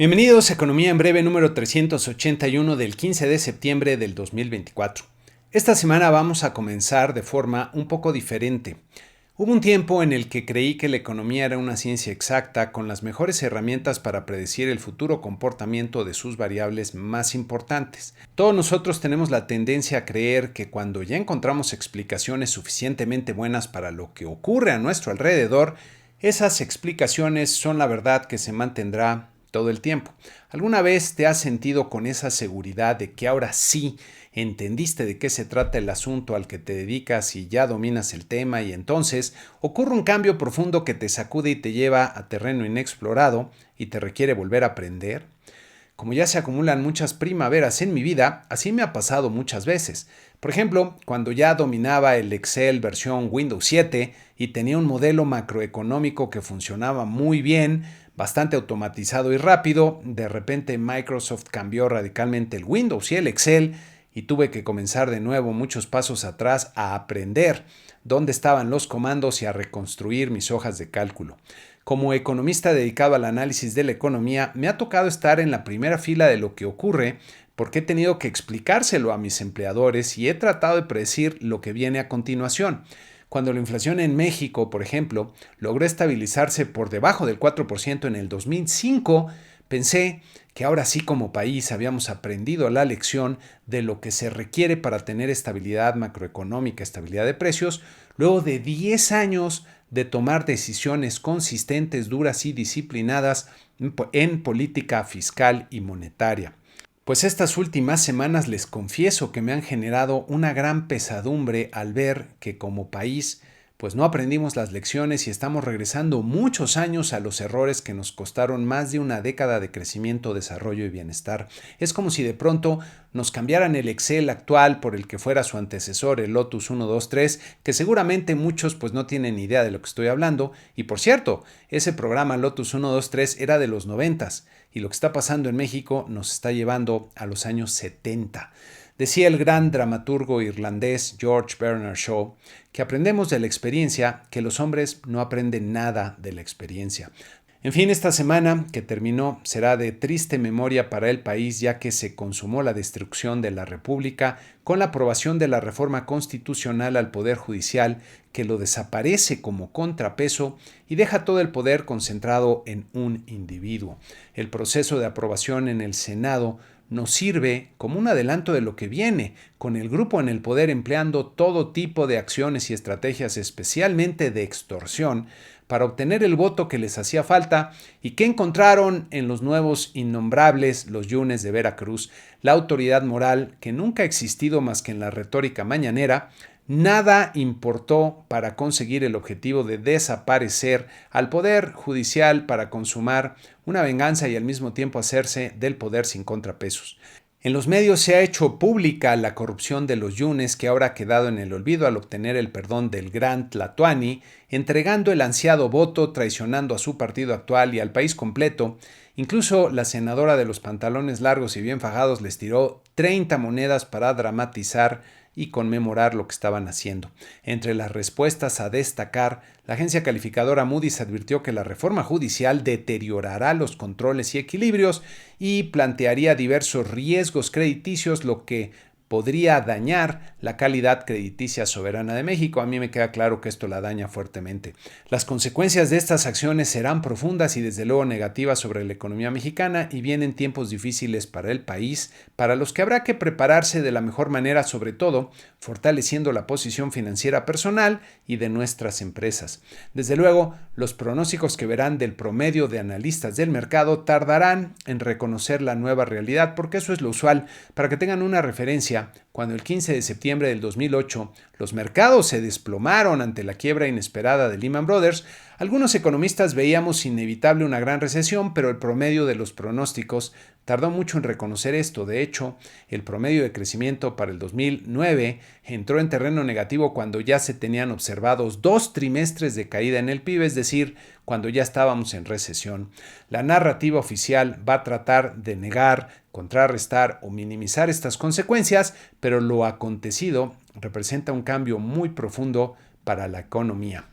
Bienvenidos a Economía en Breve número 381 del 15 de septiembre del 2024. Esta semana vamos a comenzar de forma un poco diferente. Hubo un tiempo en el que creí que la economía era una ciencia exacta con las mejores herramientas para predecir el futuro comportamiento de sus variables más importantes. Todos nosotros tenemos la tendencia a creer que cuando ya encontramos explicaciones suficientemente buenas para lo que ocurre a nuestro alrededor, esas explicaciones son la verdad que se mantendrá todo el tiempo. ¿Alguna vez te has sentido con esa seguridad de que ahora sí entendiste de qué se trata el asunto al que te dedicas y ya dominas el tema y entonces ocurre un cambio profundo que te sacude y te lleva a terreno inexplorado y te requiere volver a aprender? Como ya se acumulan muchas primaveras en mi vida, así me ha pasado muchas veces. Por ejemplo, cuando ya dominaba el Excel versión Windows 7 y tenía un modelo macroeconómico que funcionaba muy bien, bastante automatizado y rápido, de repente Microsoft cambió radicalmente el Windows y el Excel y tuve que comenzar de nuevo muchos pasos atrás a aprender dónde estaban los comandos y a reconstruir mis hojas de cálculo. Como economista dedicado al análisis de la economía, me ha tocado estar en la primera fila de lo que ocurre porque he tenido que explicárselo a mis empleadores y he tratado de predecir lo que viene a continuación. Cuando la inflación en México, por ejemplo, logró estabilizarse por debajo del 4% en el 2005, pensé que ahora sí como país habíamos aprendido la lección de lo que se requiere para tener estabilidad macroeconómica, estabilidad de precios, luego de 10 años de tomar decisiones consistentes, duras y disciplinadas en política fiscal y monetaria. Pues estas últimas semanas les confieso que me han generado una gran pesadumbre al ver que como país pues no aprendimos las lecciones y estamos regresando muchos años a los errores que nos costaron más de una década de crecimiento, desarrollo y bienestar. Es como si de pronto nos cambiaran el Excel actual por el que fuera su antecesor, el Lotus 123, que seguramente muchos pues no tienen idea de lo que estoy hablando. Y por cierto, ese programa Lotus 123 era de los 90s y lo que está pasando en México nos está llevando a los años 70. Decía el gran dramaturgo irlandés George Bernard Shaw que aprendemos de la experiencia, que los hombres no aprenden nada de la experiencia. En fin, esta semana que terminó será de triste memoria para el país, ya que se consumó la destrucción de la República con la aprobación de la reforma constitucional al Poder Judicial, que lo desaparece como contrapeso y deja todo el poder concentrado en un individuo. El proceso de aprobación en el Senado nos sirve como un adelanto de lo que viene, con el grupo en el poder empleando todo tipo de acciones y estrategias, especialmente de extorsión, para obtener el voto que les hacía falta y que encontraron en los nuevos innombrables, los Yunes de Veracruz, la autoridad moral que nunca ha existido más que en la retórica mañanera. Nada importó para conseguir el objetivo de desaparecer al poder judicial para consumar una venganza y al mismo tiempo hacerse del poder sin contrapesos. En los medios se ha hecho pública la corrupción de los Yunes, que ahora ha quedado en el olvido al obtener el perdón del gran Tlatoani, entregando el ansiado voto, traicionando a su partido actual y al país completo. Incluso la senadora de los pantalones largos y bien fajados les tiró 30 monedas para dramatizar y conmemorar lo que estaban haciendo. Entre las respuestas a destacar, la agencia calificadora Moody's advirtió que la reforma judicial deteriorará los controles y equilibrios y plantearía diversos riesgos crediticios, lo que podría dañar la calidad crediticia soberana de México. A mí me queda claro que esto la daña fuertemente. Las consecuencias de estas acciones serán profundas y desde luego negativas sobre la economía mexicana y vienen tiempos difíciles para el país, para los que habrá que prepararse de la mejor manera, sobre todo fortaleciendo la posición financiera personal y de nuestras empresas. Desde luego, los pronósticos que verán del promedio de analistas del mercado tardarán en reconocer la nueva realidad, porque eso es lo usual. Para que tengan una referencia, cuando el 15 de septiembre del 2008 los mercados se desplomaron ante la quiebra inesperada de Lehman Brothers, algunos economistas veíamos inevitable una gran recesión, pero el promedio de los pronósticos tardó mucho en reconocer esto. De hecho, el promedio de crecimiento para el 2009 entró en terreno negativo cuando ya se tenían observados 2 trimestres de caída en el PIB, es decir, cuando ya estábamos en recesión. La narrativa oficial va a tratar de negar, contrarrestar o minimizar estas consecuencias, pero lo acontecido representa un cambio muy profundo para la economía.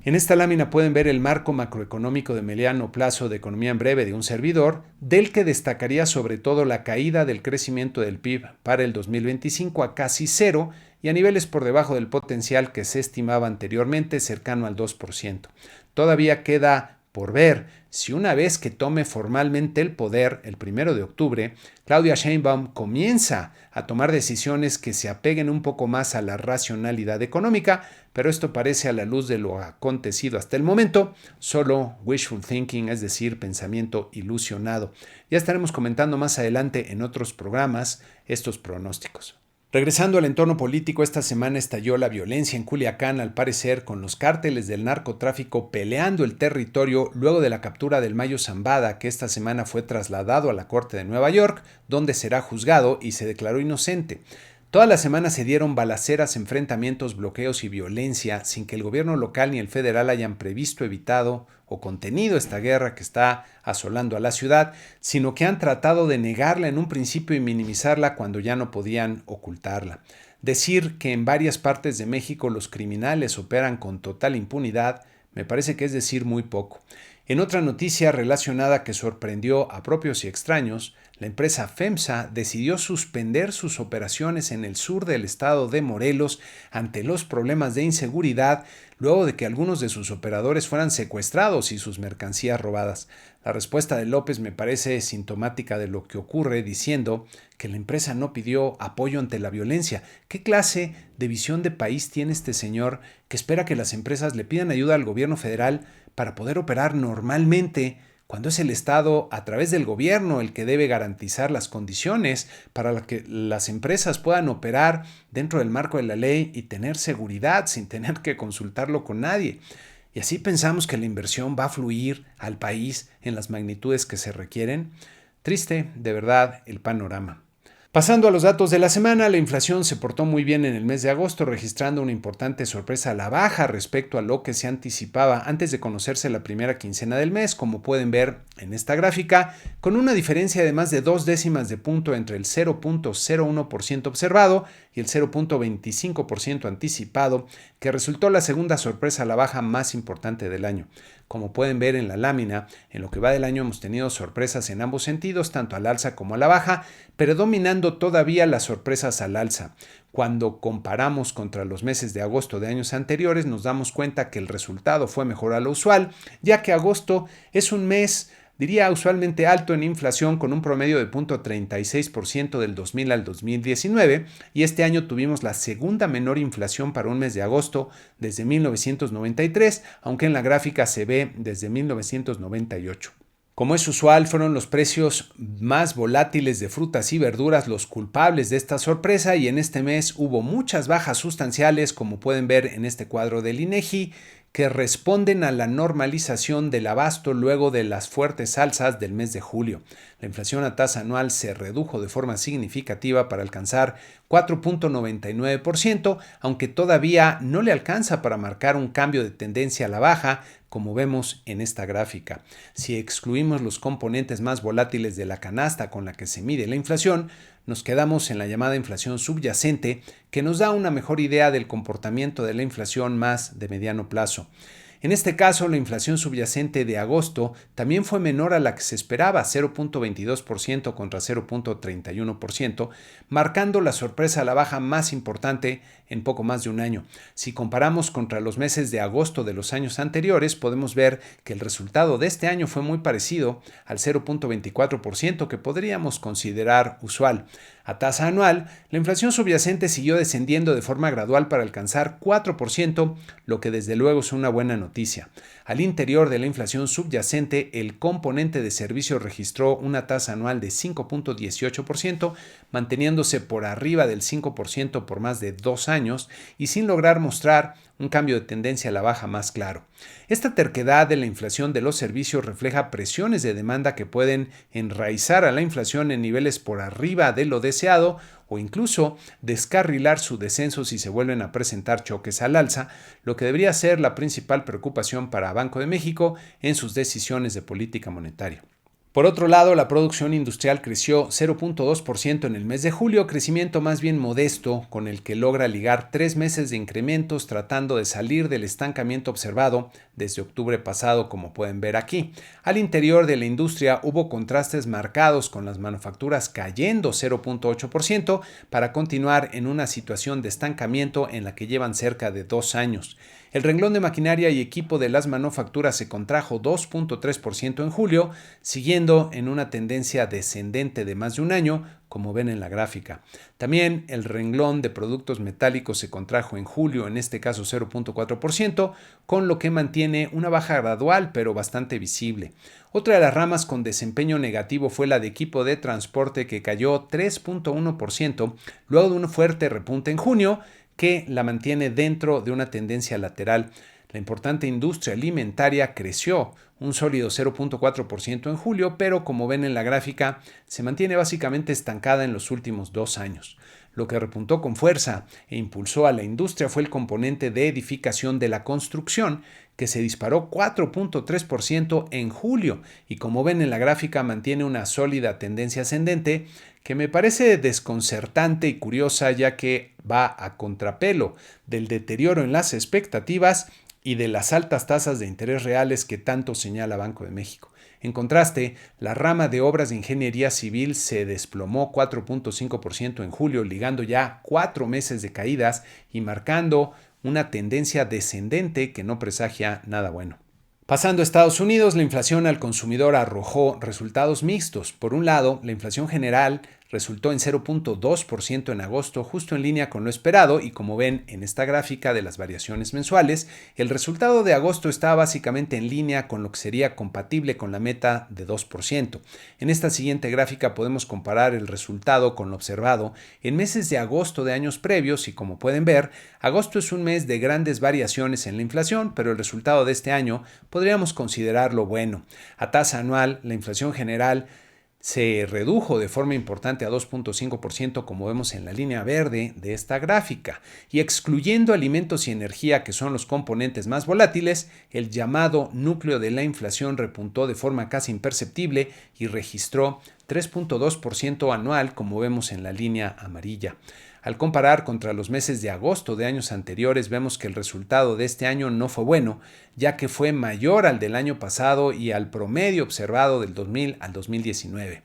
En esta lámina pueden ver el marco macroeconómico de mediano plazo de Economía en Breve de un servidor, del que destacaría sobre todo la caída del crecimiento del PIB para el 2025 a casi cero y a niveles por debajo del potencial que se estimaba anteriormente, cercano al 2%. Todavía queda por ver si una vez que tome formalmente el poder el 1 de octubre, Claudia Sheinbaum comienza a tomar decisiones que se apeguen un poco más a la racionalidad económica, pero esto parece a la luz de lo acontecido hasta el momento, solo wishful thinking, es decir, pensamiento ilusionado. Ya estaremos comentando más adelante en otros programas estos pronósticos. Regresando al entorno político, esta semana estalló la violencia en Culiacán, al parecer con los cárteles del narcotráfico peleando el territorio luego de la captura del Mayo Zambada, que esta semana fue trasladado a la Corte de Nueva York, donde será juzgado y se declaró inocente. Toda la semana se dieron balaceras, enfrentamientos, bloqueos y violencia sin que el gobierno local ni el federal hayan previsto, evitado o contenido esta guerra que está asolando a la ciudad, sino que han tratado de negarla en un principio y minimizarla cuando ya no podían ocultarla. Decir que en varias partes de México los criminales operan con total impunidad me parece que es decir muy poco. En otra noticia relacionada que sorprendió a propios y extraños, la empresa FEMSA decidió suspender sus operaciones en el sur del estado de Morelos ante los problemas de inseguridad, luego de que algunos de sus operadores fueran secuestrados y sus mercancías robadas. La respuesta de López me parece sintomática de lo que ocurre, diciendo que la empresa no pidió apoyo ante la violencia. ¿Qué clase de visión de país tiene este señor que espera que las empresas le pidan ayuda al gobierno federal para poder operar normalmente, cuando es el Estado, a través del gobierno, el que debe garantizar las condiciones para que las empresas puedan operar dentro del marco de la ley y tener seguridad sin tener que consultarlo con nadie? Y así pensamos que la inversión va a fluir al país en las magnitudes que se requieren. Triste, de verdad, el panorama. Pasando a los datos de la semana, la inflación se portó muy bien en el mes de agosto, registrando una importante sorpresa a la baja respecto a lo que se anticipaba antes de conocerse la primera quincena del mes, como pueden ver en esta gráfica, con una diferencia de más de 0,2 de punto entre el 0,01% observado y el 0,25% anticipado, que resultó la segunda sorpresa a la baja más importante del año. Como pueden ver en la lámina, en lo que va del año hemos tenido sorpresas en ambos sentidos, tanto al alza como a la baja, predominando todavía las sorpresas al alza. Cuando comparamos contra los meses de agosto de años anteriores, nos damos cuenta que el resultado fue mejor a lo usual, ya que agosto es un mes, diría, usualmente alto en inflación, con un promedio de 0,36% del 2000 al 2019, y este año tuvimos la segunda menor inflación para un mes de agosto desde 1993, aunque en la gráfica se ve desde 1998. Como es usual, fueron los precios más volátiles de frutas y verduras los culpables de esta sorpresa, y en este mes hubo muchas bajas sustanciales, como pueden ver en este cuadro del INEGI, que responden a la normalización del abasto luego de las fuertes alzas del mes de julio. La inflación a tasa anual se redujo de forma significativa para alcanzar 4,99%, aunque todavía no le alcanza para marcar un cambio de tendencia a la baja, como vemos en esta gráfica. Si excluimos los componentes más volátiles de la canasta con la que se mide la inflación, nos quedamos en la llamada inflación subyacente, que nos da una mejor idea del comportamiento de la inflación más de mediano plazo. En este caso, la inflación subyacente de agosto también fue menor a la que se esperaba, 0,22% contra 0,31%, marcando la sorpresa a la baja más importante en poco más de un año. Si comparamos contra los meses de agosto de los años anteriores, podemos ver que el resultado de este año fue muy parecido al 0,24% que podríamos considerar usual. A tasa anual, la inflación subyacente siguió descendiendo de forma gradual para alcanzar 4%, lo que desde luego es una buena noticia. Al interior de la inflación subyacente, el componente de servicios registró una tasa anual de 5,18%, manteniéndose por arriba del 5% por más de 2 años y sin lograr mostrar un cambio de tendencia a la baja más claro. Esta terquedad de la inflación de los servicios refleja presiones de demanda que pueden enraizar a la inflación en niveles por arriba de lo deseado o incluso descarrilar su descenso si se vuelven a presentar choques al alza, lo que debería ser la principal preocupación para Banco de México en sus decisiones de política monetaria. Por otro lado, la producción industrial creció 0.2% en el mes de julio, crecimiento más bien modesto, con el que logra ligar 3 meses de incrementos tratando de salir del estancamiento observado desde octubre pasado, como pueden ver aquí. Al interior de la industria hubo contrastes marcados, con las manufacturas cayendo 0.8% para continuar en una situación de estancamiento en la que llevan cerca de 2 años. El renglón de maquinaria y equipo de las manufacturas se contrajo 2.3% en julio, siguiendo en una tendencia descendente de más de un año, como ven en la gráfica. También el renglón de productos metálicos se contrajo en julio, en este caso 0.4%, con lo que mantiene una baja gradual pero bastante visible. Otra de las ramas con desempeño negativo fue la de equipo de transporte, que cayó 3.1% luego de un fuerte repunte en junio, que la mantiene dentro de una tendencia lateral. La importante industria alimentaria creció un sólido 0.4% en julio, pero como ven en la gráfica, se mantiene básicamente estancada en los últimos 2 años. Lo que repuntó con fuerza e impulsó a la industria fue el componente de edificación de la construcción, que se disparó 4.3% en julio y, como ven en la gráfica, mantiene una sólida tendencia ascendente, que me parece desconcertante y curiosa, ya que va a contrapelo del deterioro en las expectativas y de las altas tasas de interés reales que tanto señala Banco de México. En contraste, la rama de obras de ingeniería civil se desplomó 4.5% en julio, ligando ya 4 meses de caídas y marcando una tendencia descendente que no presagia nada bueno. Pasando a Estados Unidos, la inflación al consumidor arrojó resultados mixtos. Por un lado, la inflación general resultó en 0.2% en agosto, justo en línea con lo esperado, y como ven en esta gráfica de las variaciones mensuales, el resultado de agosto está básicamente en línea con lo que sería compatible con la meta de 2%. En esta siguiente gráfica podemos comparar el resultado con lo observado en meses de agosto de años previos, y como pueden ver, agosto es un mes de grandes variaciones en la inflación, pero el resultado de este año podríamos considerarlo bueno. A tasa anual, la inflación general se redujo de forma importante a 2.5%, como vemos en la línea verde de esta gráfica, y excluyendo alimentos y energía, que son los componentes más volátiles, el llamado núcleo de la inflación repuntó de forma casi imperceptible y registró 3.2% anual, como vemos en la línea amarilla. Al comparar contra los meses de agosto de años anteriores, vemos que el resultado de este año no fue bueno, ya que fue mayor al del año pasado y al promedio observado del 2000 al 2019.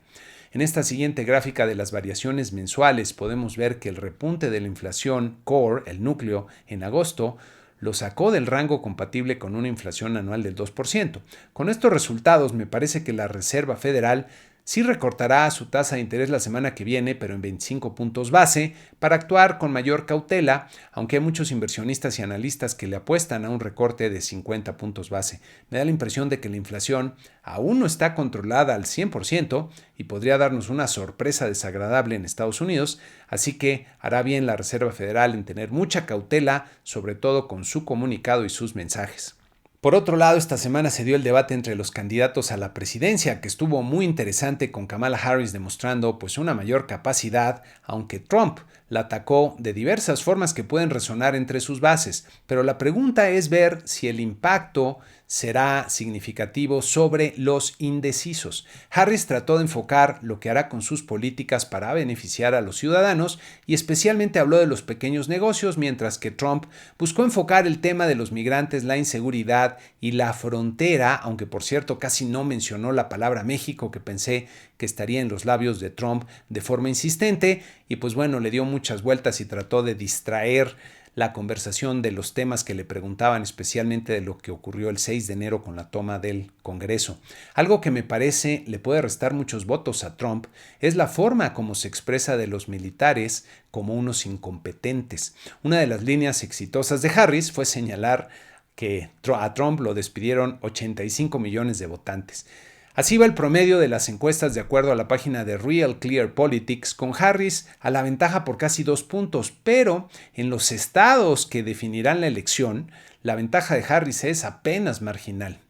En esta siguiente gráfica de las variaciones mensuales podemos ver que el repunte de la inflación core, el núcleo, en agosto, lo sacó del rango compatible con una inflación anual del 2%. Con estos resultados, me parece que la Reserva Federal sí recortará su tasa de interés la semana que viene, pero en 25 puntos base, para actuar con mayor cautela, aunque hay muchos inversionistas y analistas que le apuestan a un recorte de 50 puntos base. Me da la impresión de que la inflación aún no está controlada al 100% y podría darnos una sorpresa desagradable en Estados Unidos, así que hará bien la Reserva Federal en tener mucha cautela, sobre todo con su comunicado y sus mensajes. Por otro lado, esta semana se dio el debate entre los candidatos a la presidencia, que estuvo muy interesante, con Kamala Harris demostrando una mayor capacidad, aunque Trump la atacó de diversas formas que pueden resonar entre sus bases. Pero la pregunta es ver si el impacto será significativo sobre los indecisos. Harris trató de enfocar lo que hará con sus políticas para beneficiar a los ciudadanos y especialmente habló de los pequeños negocios, mientras que Trump buscó enfocar el tema de los migrantes, la inseguridad y la frontera, aunque por cierto casi no mencionó la palabra México, que pensé que estaría en los labios de Trump de forma insistente, y le dio muchas vueltas y trató de distraer la conversación de los temas que le preguntaban, especialmente de lo que ocurrió el 6 de enero con la toma del Congreso. Algo que me parece le puede restar muchos votos a Trump es la forma como se expresa de los militares como unos incompetentes. Una de las líneas exitosas de Harris fue señalar que a Trump lo despidieron 85 millones de votantes. Así va el promedio de las encuestas de acuerdo a la página de Real Clear Politics, con Harris a la ventaja por casi 2 puntos, pero en los estados que definirán la elección, la ventaja de Harris es apenas marginal.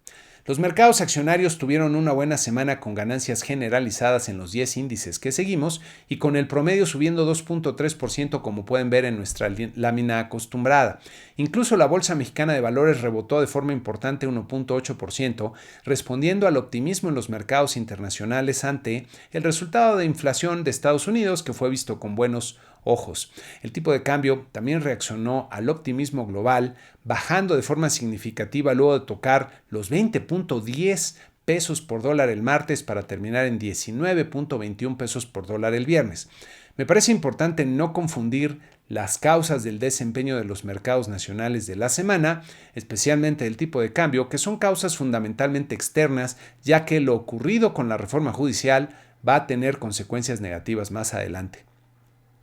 Los mercados accionarios tuvieron una buena semana con ganancias generalizadas en los 10 índices que seguimos y con el promedio subiendo 2.3% como pueden ver en nuestra lámina acostumbrada. Incluso la Bolsa Mexicana de Valores rebotó de forma importante 1.8%, respondiendo al optimismo en los mercados internacionales ante el resultado de inflación de Estados Unidos que fue visto con buenos ojos. El tipo de cambio también reaccionó al optimismo global, bajando de forma significativa luego de tocar los 20.10 pesos por dólar el martes para terminar en 19.21 pesos por dólar el viernes. Me parece importante no confundir las causas del desempeño de los mercados nacionales de la semana, especialmente del tipo de cambio, que son causas fundamentalmente externas, ya que lo ocurrido con la reforma judicial va a tener consecuencias negativas más adelante.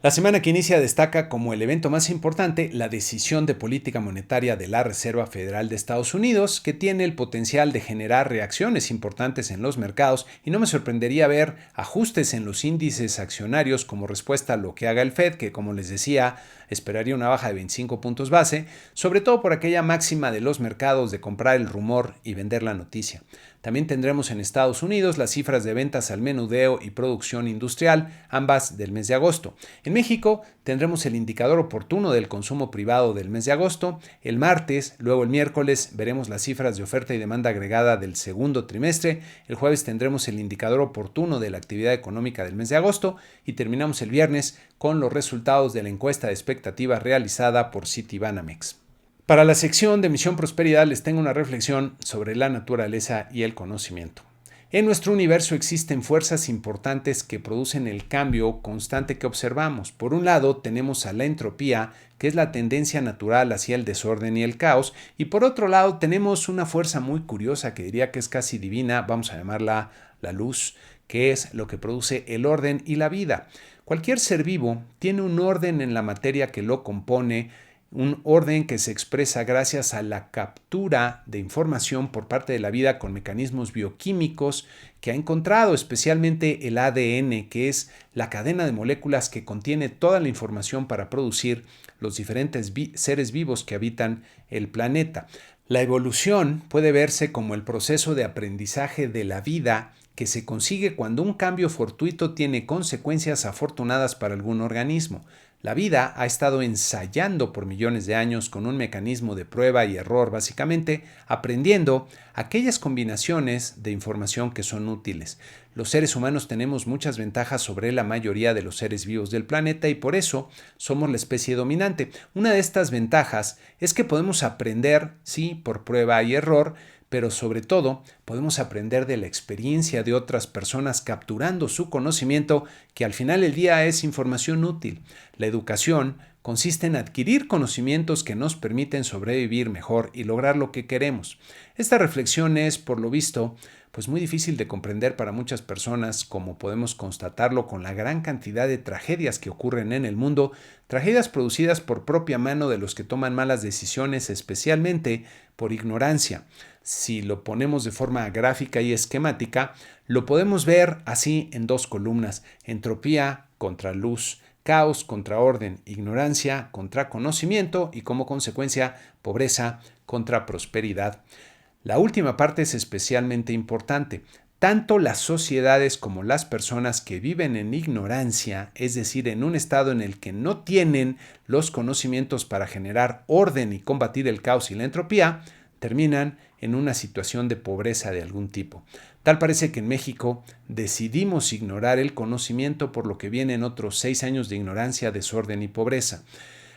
La semana que inicia destaca como el evento más importante la decisión de política monetaria de la Reserva Federal de Estados Unidos, que tiene el potencial de generar reacciones importantes en los mercados y no me sorprendería ver ajustes en los índices accionarios como respuesta a lo que haga el Fed, que como les decía, esperaría una baja de 25 puntos base, sobre todo por aquella máxima de los mercados de comprar el rumor y vender la noticia. También tendremos en Estados Unidos las cifras de ventas al menudeo y producción industrial, ambas del mes de agosto. En México tendremos el indicador oportuno del consumo privado del mes de agosto. El martes, luego el miércoles, veremos las cifras de oferta y demanda agregada del segundo trimestre. El jueves tendremos el indicador oportuno de la actividad económica del mes de agosto y terminamos el viernes con los resultados de la encuesta de expectativas realizada por Citibanamex. Para la sección de Misión Prosperidad les tengo una reflexión sobre la naturaleza y el conocimiento. En nuestro universo existen fuerzas importantes que producen el cambio constante que observamos. Por un lado tenemos a la entropía, que es la tendencia natural hacia el desorden y el caos, y por otro lado tenemos una fuerza muy curiosa que diría que es casi divina, vamos a llamarla la luz, que es lo que produce el orden y la vida. Cualquier ser vivo tiene un orden en la materia que lo compone, un orden que se expresa gracias a la captura de información por parte de la vida con mecanismos bioquímicos que ha encontrado, especialmente el ADN, que es la cadena de moléculas que contiene toda la información para producir los diferentes seres vivos que habitan el planeta. La evolución puede verse como el proceso de aprendizaje de la vida que se consigue cuando un cambio fortuito tiene consecuencias afortunadas para algún organismo. La vida ha estado ensayando por millones de años con un mecanismo de prueba y error, básicamente aprendiendo aquellas combinaciones de información que son útiles. Los seres humanos tenemos muchas ventajas sobre la mayoría de los seres vivos del planeta y por eso somos la especie dominante. Una de estas ventajas es que podemos aprender, sí, por prueba y error, pero sobre todo podemos aprender de la experiencia de otras personas capturando su conocimiento, que al final del día es información útil. La educación consiste en adquirir conocimientos que nos permiten sobrevivir mejor y lograr lo que queremos. Esta reflexión es, por lo visto, pues muy difícil de comprender para muchas personas, como podemos constatarlo con la gran cantidad de tragedias que ocurren en el mundo, tragedias producidas por propia mano de los que toman malas decisiones, especialmente por ignorancia. Si lo ponemos de forma gráfica y esquemática, lo podemos ver así en dos columnas: entropía contra luz, caos contra orden, ignorancia contra conocimiento y como consecuencia pobreza contra prosperidad. La última parte es especialmente importante. Tanto las sociedades como las personas que viven en ignorancia, es decir, en un estado en el que no tienen los conocimientos para generar orden y combatir el caos y la entropía, terminan en una situación de pobreza de algún tipo. Tal parece que en México decidimos ignorar el conocimiento, por lo que vienen otros 6 años de ignorancia, desorden y pobreza.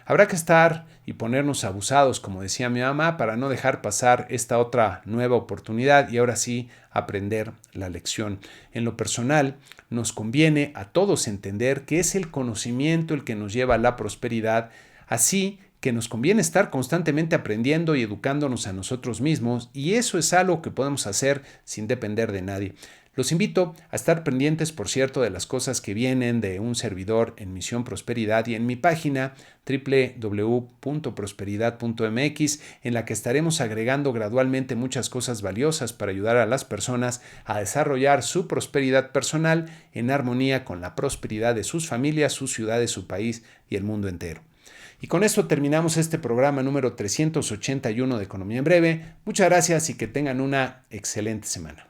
Habrá que estar y ponernos abusados, como decía mi mamá, para no dejar pasar esta otra nueva oportunidad y ahora sí aprender la lección. En lo personal, nos conviene a todos entender que es el conocimiento el que nos lleva a la prosperidad, así que nos conviene estar constantemente aprendiendo y educándonos a nosotros mismos, y eso es algo que podemos hacer sin depender de nadie. Los invito a estar pendientes, por cierto, de las cosas que vienen de un servidor en Misión Prosperidad y en mi página www.prosperidad.mx, en la que estaremos agregando gradualmente muchas cosas valiosas para ayudar a las personas a desarrollar su prosperidad personal en armonía con la prosperidad de sus familias, sus ciudades, su país y el mundo entero. Y con esto terminamos este programa número 381 de Economía en Breve. Muchas gracias y que tengan una excelente semana.